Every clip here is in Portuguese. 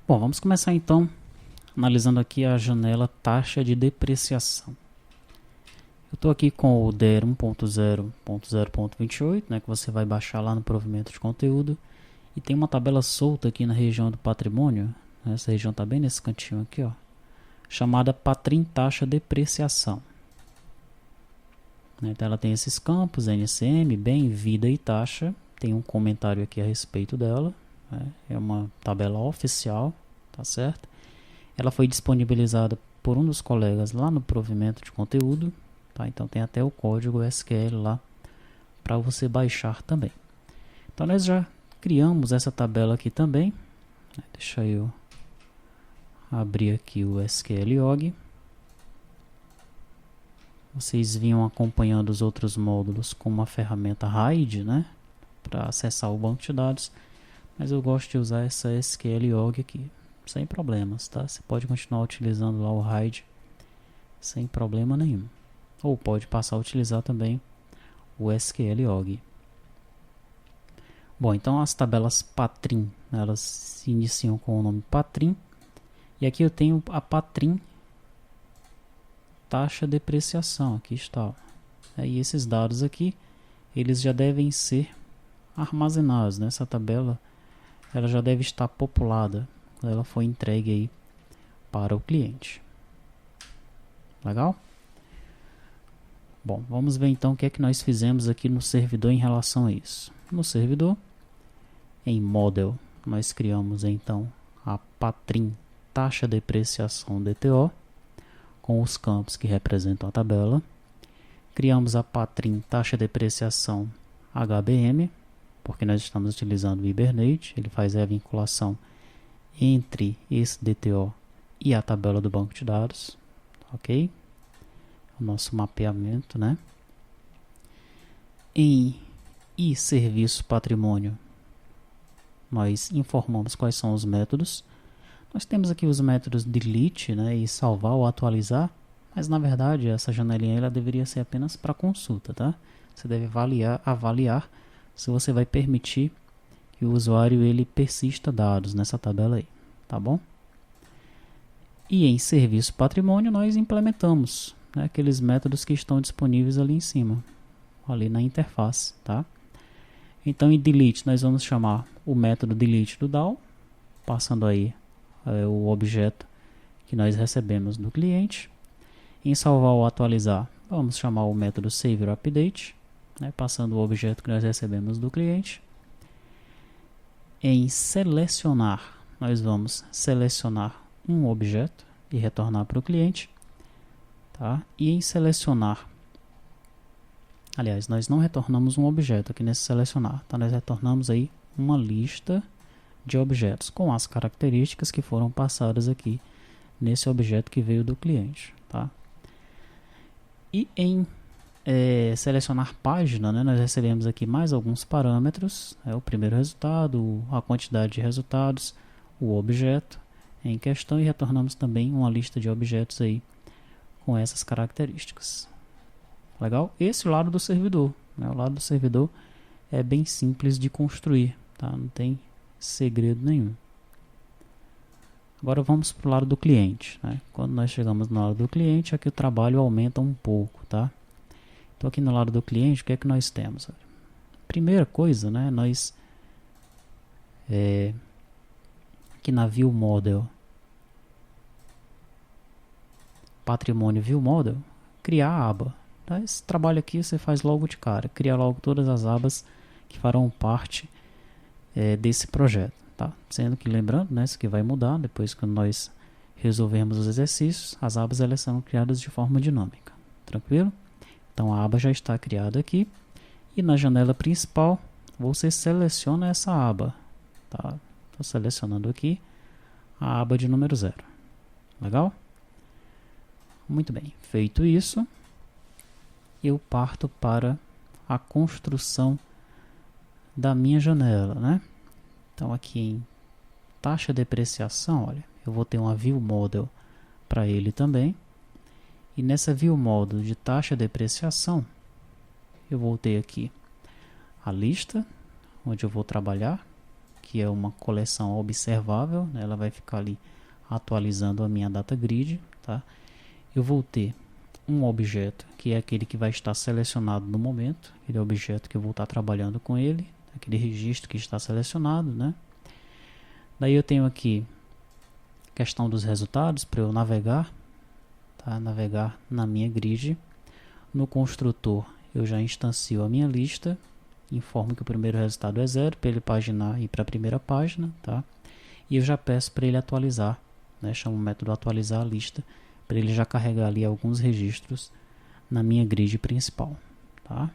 Bom, vamos começar então analisando aqui a janela taxa de depreciação. Eu estou aqui com o DER 1.0.0.28, né, que você vai baixar lá no provimento de conteúdo. E tem uma tabela solta aqui na região do patrimônio, né, essa região está bem nesse cantinho aqui, ó, chamada Patrim Taxa Depreciação. Então ela tem esses campos, NCM, bem, vida e taxa. Tem um comentário aqui a respeito dela, né, é uma tabela oficial, tá certo? Ela foi disponibilizada por um dos colegas lá no provimento de conteúdo, tá? Então tem até o código SQL lá para você baixar também. Então nós já criamos essa tabela aqui também. Deixa eu abrir aqui o SQL.org. Vocês vinham acompanhando os outros módulos com a ferramenta RAID, né, para acessar o banco de dados, mas eu gosto de usar essa SQL.org aqui, sem problemas, tá? Você pode continuar utilizando lá o RAID sem problema nenhum. Ou pode passar a utilizar também o SQL.org. Bom, então as tabelas Patrim, elas se iniciam com o nome Patrim. E aqui eu tenho a Patrim Taxa de Depreciação. Aqui está. E esses dados aqui, eles já devem ser armazenados. Nessa tabela, ela já deve estar populada. Ela foi entregue aí para o cliente. Legal? Bom, vamos ver então o que é que nós fizemos aqui no servidor em relação a isso. No servidor, em Model, nós criamos então a Patrim Taxa de Depreciação DTO, com os campos que representam a tabela. Criamos a Patrim Taxa de Depreciação HBM, porque nós estamos utilizando o Hibernate, ele faz a vinculação entre esse DTO e a tabela do banco de dados, ok? O nosso mapeamento, né? Em serviço patrimônio, nós informamos quais são os métodos. Nós temos aqui os métodos delete, né, e salvar ou atualizar, mas na verdade essa janelinha ela deveria ser apenas para consulta, tá? Você deve avaliar se você vai permitir que o usuário ele persista dados nessa tabela aí, tá bom? E em serviço patrimônio nós implementamos, né, aqueles métodos que estão disponíveis ali em cima, ali na interface, tá? Então em delete nós vamos chamar o método delete do DAO, passando aí o objeto que nós recebemos do cliente. Em salvar ou atualizar, vamos chamar o método save or update, né, passando o objeto que nós recebemos do cliente. Em selecionar, nós vamos selecionar um objeto e retornar para o cliente. Tá? E em selecionar, aliás, nós não retornamos um objeto aqui nesse selecionar, tá? Nós retornamos aí uma lista de objetos com as características que foram passadas aqui nesse objeto que veio do cliente, tá? E em selecionar página, né, nós recebemos aqui mais alguns parâmetros, o primeiro resultado, a quantidade de resultados, o objeto em questão, e retornamos também uma lista de objetos aí com essas características. Legal? Esse é o lado do servidor, né? O lado do servidor é bem simples de construir, tá? Não tem segredo nenhum. Agora vamos para o lado do cliente, né? Quando nós chegamos no lado do cliente, aqui o trabalho aumenta um pouco, tá? Então aqui no lado do cliente, o que é que nós temos? Primeira coisa, né? Nós aqui na View Model, Patrimônio View Model, criar a aba. Tá? Esse trabalho aqui você faz logo de cara, cria logo todas as abas que farão parte desse projeto, tá? Sendo que, lembrando, né, isso aqui vai mudar depois que nós resolvermos os exercícios. As abas elas são criadas de forma dinâmica, tranquilo? Então a aba já está criada aqui, e na janela principal você seleciona essa aba, tá? Estou selecionando aqui a aba de número 0, legal? Muito bem, feito isso, eu parto para a construção da minha janela, né? Então aqui em taxa de depreciação, olha, eu vou ter uma View Model para ele também. E nessa View Model de taxa de depreciação, eu vou ter aqui a lista onde eu vou trabalhar, aqui é uma coleção observável, né? Ela vai ficar ali atualizando a minha data grid, tá? Eu vou ter um objeto, que é aquele que vai estar selecionado no momento, aquele objeto que eu vou estar trabalhando com ele, aquele registro que está selecionado, né? Daí eu tenho aqui a questão dos resultados para eu navegar, tá? Navegar na minha grid. No construtor eu já instancio a minha lista, informo que o primeiro resultado é 0 para ele paginar e ir para a primeira página, tá? E eu já peço para ele atualizar, né? Chamo o método atualizar a lista para ele já carregar ali alguns registros na minha grid principal, tá?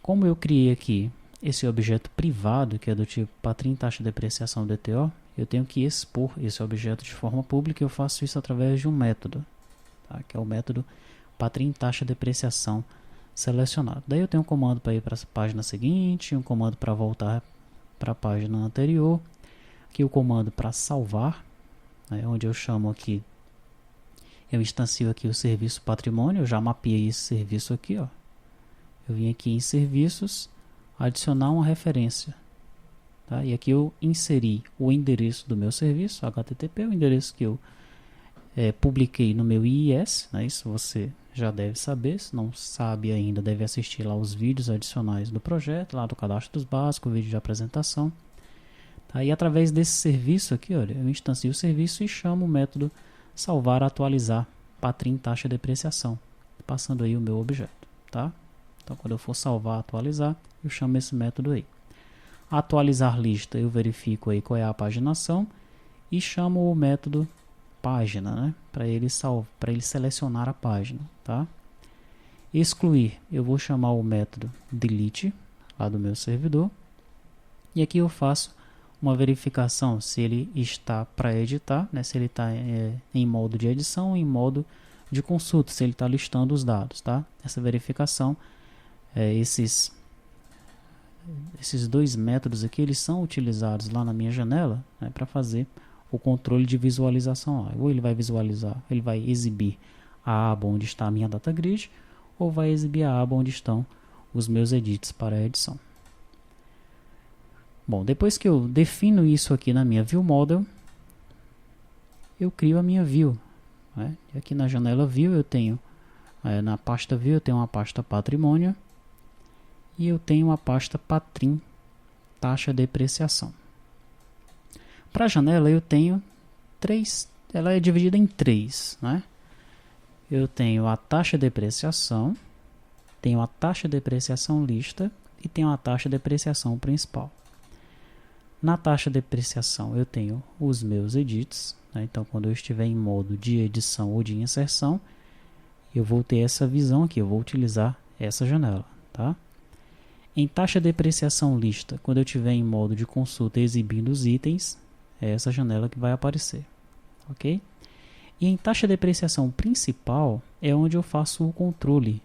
Como eu criei aqui esse objeto privado, que é do tipo Patrim taxa de depreciação DTO, eu tenho que expor esse objeto de forma pública e eu faço isso através de um método, tá? Que é o método Patrim taxa de depreciação selecionado. Daí eu tenho um comando para ir para a página seguinte, um comando para voltar para a página anterior, aqui o comando para salvar, né? Onde eu chamo aqui, eu instancio aqui o serviço patrimônio, eu já mapeei esse serviço aqui, ó. Eu vim aqui em serviços, adicionar uma referência, tá? E aqui eu inseri o endereço do meu serviço, HTTP, o endereço que eu publiquei no meu IIS, né? Isso você já deve saber. Se não sabe ainda, deve assistir lá os vídeos adicionais do projeto, lá do cadastro básico, vídeo de apresentação, tá? E através desse serviço aqui, olha, eu instancio o serviço e chamo o método salvar, atualizar, Patrim taxa de depreciação, passando aí o meu objeto, tá? Então, quando eu for salvar, atualizar, eu chamo esse método aí. Atualizar lista, eu verifico aí qual é a paginação e chamo o método página, né? Para ele selecionar a página, tá? Excluir, eu vou chamar o método delete lá do meu servidor. E aqui eu faço uma verificação se ele está para editar, né? Se ele está em modo de edição ou em modo de consulta, se ele está listando os dados, tá? Essa verificação, esses dois métodos aqui, eles são utilizados lá na minha janela, né, para fazer o controle de visualização. Ou ele vai visualizar, ele vai exibir a aba onde está a minha data grid, ou vai exibir a aba onde estão os meus edits para a edição. Bom, depois que eu defino isso aqui na minha View Model, eu crio a minha View, né? E aqui na janela View eu tenho, na pasta View eu tenho uma pasta Patrimônio e eu tenho uma pasta Patrim taxa de depreciação. Para a janela eu tenho três, ela é dividida em três, né? Eu tenho a taxa de depreciação, tenho a taxa de depreciação lista e tenho a taxa de depreciação principal. Na taxa de depreciação eu tenho os meus edits, né? Então quando eu estiver em modo de edição ou de inserção, eu vou ter essa visão aqui, eu vou utilizar essa janela, tá? Em taxa de depreciação lista, quando eu estiver em modo de consulta exibindo os itens, é essa janela que vai aparecer, ok? E em taxa de depreciação principal é onde eu faço o controle,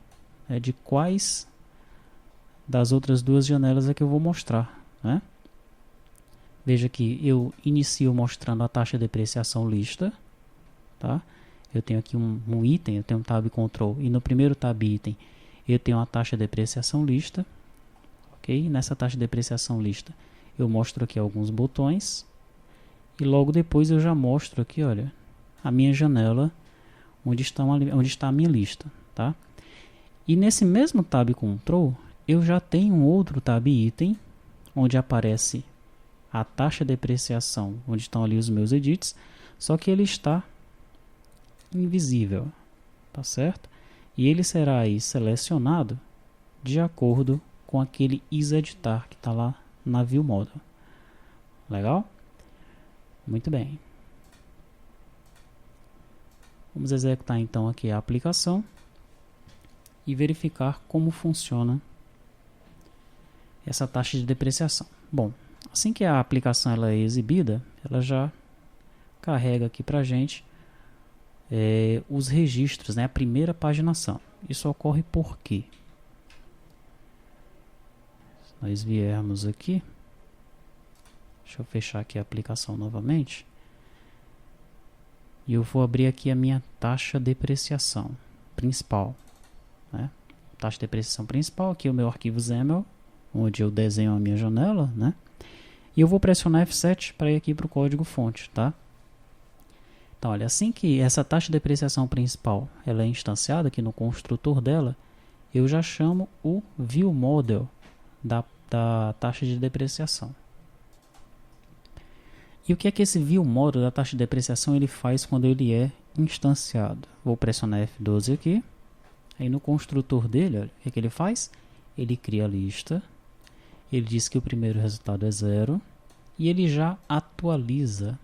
né, de quais das outras duas janelas é que eu vou mostrar, né? Veja que eu inicio mostrando a taxa de depreciação lista, tá? Eu tenho aqui um item, eu tenho um tab control, e no primeiro tab item eu tenho a taxa de depreciação lista, ok? Nessa taxa de depreciação lista eu mostro aqui alguns botões, e logo depois eu já mostro aqui, olha, a minha janela onde está a minha lista, tá? E nesse mesmo tab control eu já tenho um outro tab item onde aparece a taxa de depreciação, onde estão ali os meus edits, só que ele está invisível, tá certo? E ele será aí selecionado de acordo com aquele isEditar que está lá na View Model. Legal? Muito bem. Vamos executar então aqui a aplicação e verificar como funciona essa taxa de depreciação. Bom, assim que a aplicação ela é exibida, ela já carrega aqui para a gente os registros, né, a primeira paginação. Isso ocorre por quê? Se nós viermos aqui, deixa eu fechar aqui a aplicação novamente, e eu vou abrir aqui a minha taxa de depreciação principal, né? Taxa de depreciação principal, aqui o meu arquivo XAML, onde eu desenho a minha janela, né? E eu vou pressionar F7 para ir aqui para o código fonte, tá? Então, olha, assim que essa taxa de depreciação principal ela é instanciada aqui no construtor dela, eu já chamo o viewModel da taxa de depreciação. E o que é que esse viewModel da taxa de depreciação ele faz quando ele é instanciado? Vou pressionar F12 aqui. Aí no construtor dele, olha, o que é que ele faz? Ele cria a lista. Ele diz que o primeiro resultado é 0. E ele já atualiza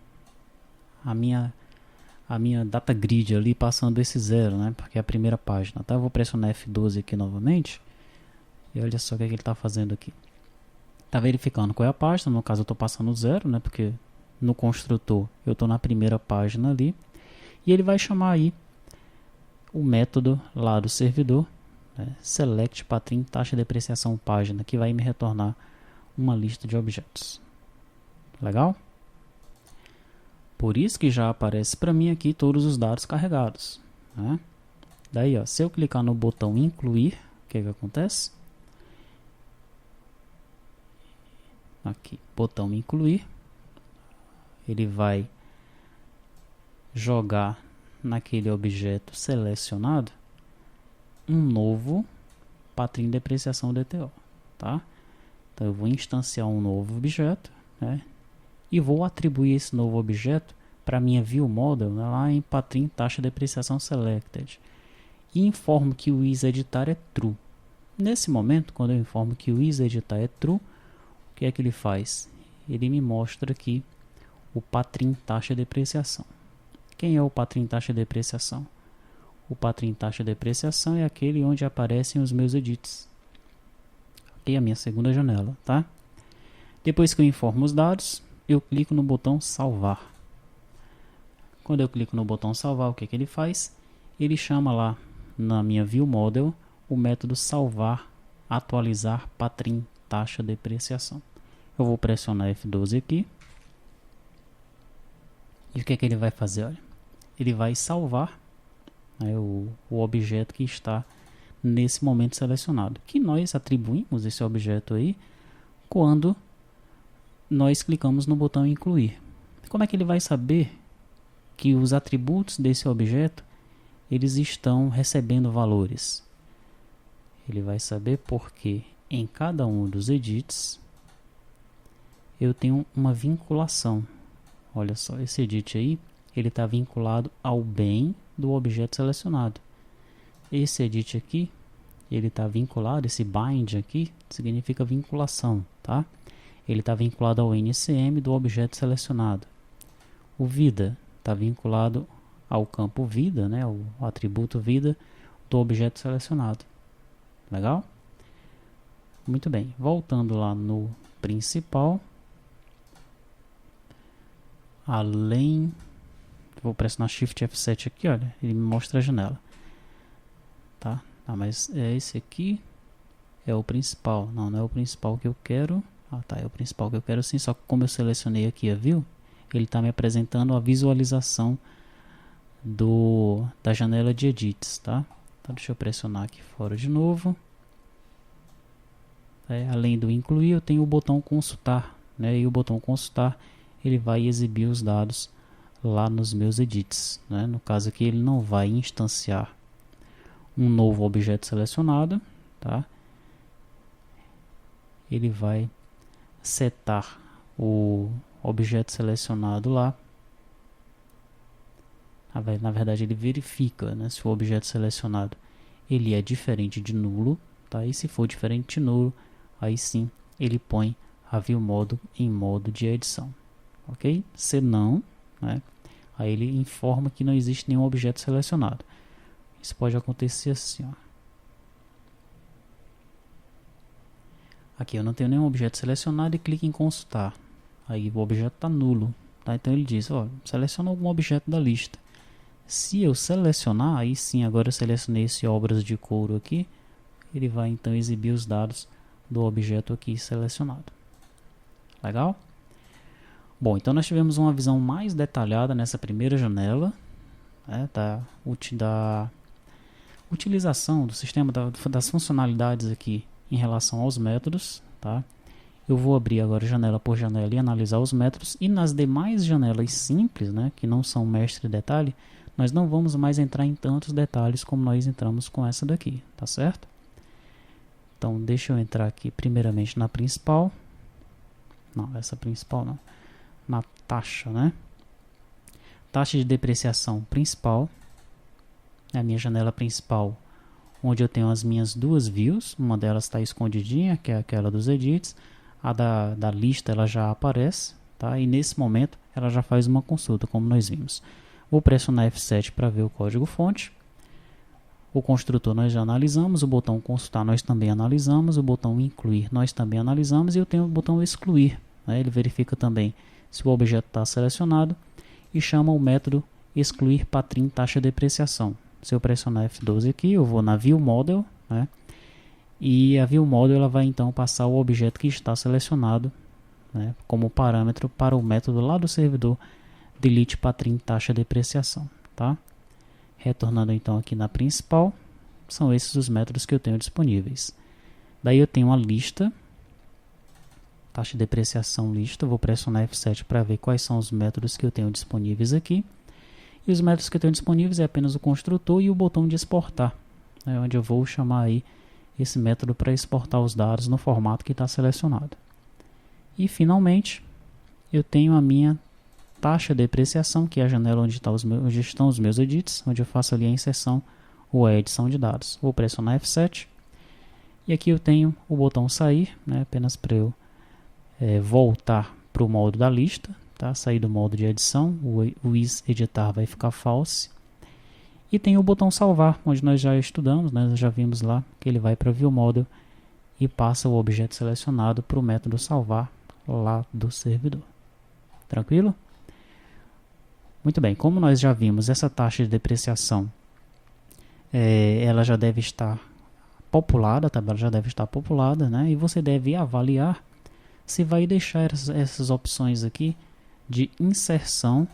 a minha data grid ali, passando esse 0, né? Porque é a primeira página, tá? Eu vou pressionar F12 aqui novamente. E olha só o que é que ele está fazendo aqui. Está verificando qual é a página. No caso eu estou passando 0, né? Porque no construtor eu estou na primeira página ali. E ele vai chamar aí o método lá do servidor, né? Select Patrim taxa de depreciação página, que vai me retornar uma lista de objetos. Legal? Por isso que já aparece para mim aqui todos os dados carregados, né? Daí, ó, se eu clicar no botão incluir, o que acontece? Aqui, botão incluir, ele vai jogar naquele objeto selecionado um novo Patrim depreciação DTO, tá? Então eu vou instanciar um novo objeto, né? E vou atribuir esse novo objeto para minha viewModel, né, lá em Patrim taxa de depreciação selected. E informo que o isEditar é true. Nesse momento, quando eu informo que o isEditar é true, o que é que ele faz? Ele me mostra aqui o Patrim taxa de depreciação. Quem é o Patrim taxa de depreciação? O Patrim taxa de depreciação é aquele onde aparecem os meus edits. Aqui é a minha segunda janela, tá? Depois que eu informo os dados, eu clico no botão salvar. Quando eu clico no botão salvar, o que é que ele faz? Ele chama lá na minha viewModel o método salvar atualizar Patrim taxa de depreciação. Eu vou pressionar F12 aqui. E o que é que ele vai fazer? Olha, ele vai salvar, né, o objeto que está nesse momento selecionado. Que nós atribuímos esse objeto aí quando nós clicamos no botão incluir. Como é que ele vai saber que os atributos desse objeto eles estão recebendo valores? Ele vai saber porque em cada um dos edits eu tenho uma vinculação. Olha só, esse edit aí ele está vinculado ao bem do objeto selecionado. Esse edit aqui ele está vinculado, esse bind aqui significa vinculação, tá? Ele está vinculado ao NCM do objeto selecionado. O vida está vinculado ao campo vida, né, o atributo vida do objeto selecionado. Legal? Muito bem. Voltando lá no principal. Além... Vou pressionar Shift F7 aqui, olha. Ele me mostra a janela. Tá? Ah, mas é esse aqui. É o principal. Não, não é o principal que eu quero. Ah, tá. É o principal que eu quero sim. Só que como eu selecionei aqui a view, ele está me apresentando a visualização da janela de edits, tá? Então deixa eu pressionar aqui fora de novo. Além do incluir, eu tenho o botão consultar, né? E o botão consultar ele vai exibir os dados lá nos meus edits, né? No caso aqui ele não vai instanciar um novo objeto selecionado, tá? Ele vai setar o objeto selecionado lá. Na verdade ele verifica, né, se o objeto selecionado ele é diferente de nulo, tá? E se for diferente de nulo, aí sim ele põe a viewModel em modo de edição, ok? Se não, né, aí ele informa que não existe nenhum objeto selecionado. Isso pode acontecer assim, ó. Aqui eu não tenho nenhum objeto selecionado e clico em consultar. Aí o objeto está nulo, tá? Então ele diz, ó, seleciona algum objeto da lista. Se eu selecionar, aí sim, agora eu selecionei esse obras de couro aqui, ele vai então exibir os dados do objeto aqui selecionado. Legal? Bom, então nós tivemos uma visão mais detalhada nessa primeira janela, né, da utilização do sistema, das funcionalidades aqui em relação aos métodos, tá? Eu vou abrir agora janela por janela e analisar os métodos. E nas demais janelas simples, né, que não são mestre detalhe, nós não vamos mais entrar em tantos detalhes como nós entramos com essa daqui, tá certo? Então, deixa eu entrar aqui primeiramente na principal. Não, essa principal não. Na taxa, né? Taxa de depreciação principal. É a minha janela principal, onde eu tenho as minhas duas views. Uma delas está escondidinha, que é aquela dos edits. A da lista ela já aparece, tá? E nesse momento ela já faz uma consulta, como nós vimos. Vou pressionar F7 para ver o código-fonte. O construtor nós já analisamos, o botão consultar nós também analisamos, o botão incluir nós também analisamos, e eu tenho o botão excluir, né? Ele verifica também se o objeto está selecionado e chama o método excluir patrim taxa de depreciação. Se eu pressionar F12 aqui, eu vou na View Model, né? E a View Model ela vai então passar o objeto que está selecionado, né, como parâmetro para o método lá do servidor delete patrim taxa de depreciação, tá? Retornando então aqui na principal, são esses os métodos que eu tenho disponíveis. Daí eu tenho a lista, taxa de depreciação lista, vou pressionar F7 para ver quais são os métodos que eu tenho disponíveis aqui. E os métodos que eu tenho disponíveis é apenas o construtor e o botão de exportar, né, onde eu vou chamar aí esse método para exportar os dados no formato que está selecionado. E finalmente eu tenho a minha taxa de depreciação, que é a janela onde estão os meus edits, onde eu faço ali a inserção ou a edição de dados. Vou pressionar F7 e aqui eu tenho o botão sair, né, apenas para eu voltar para o modo da lista, tá? Sair do modo de edição, o is editar vai ficar false. E tem o botão salvar, onde nós já estudamos, né, nós já vimos lá que ele vai para View Model e passa o objeto selecionado para o método salvar lá do servidor. Tranquilo? Muito bem, como nós já vimos, essa taxa de depreciação ela já deve estar populada, a tabela já deve estar populada, né? E você deve avaliar se vai deixar essas opções aqui de inserção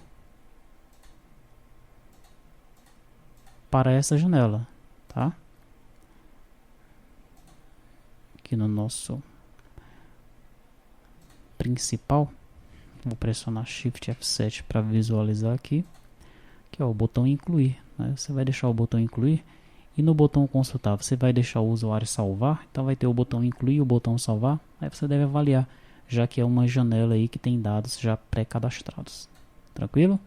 para essa janela, tá? Aqui no nosso principal, vou pressionar Shift F7 para visualizar aqui, que é o botão incluir, né? Você vai deixar o botão incluir e no botão consultar você vai deixar o usuário salvar, então vai ter o botão incluir e o botão salvar, aí você deve avaliar, já que é uma janela aí que tem dados já pré-cadastrados. Tranquilo?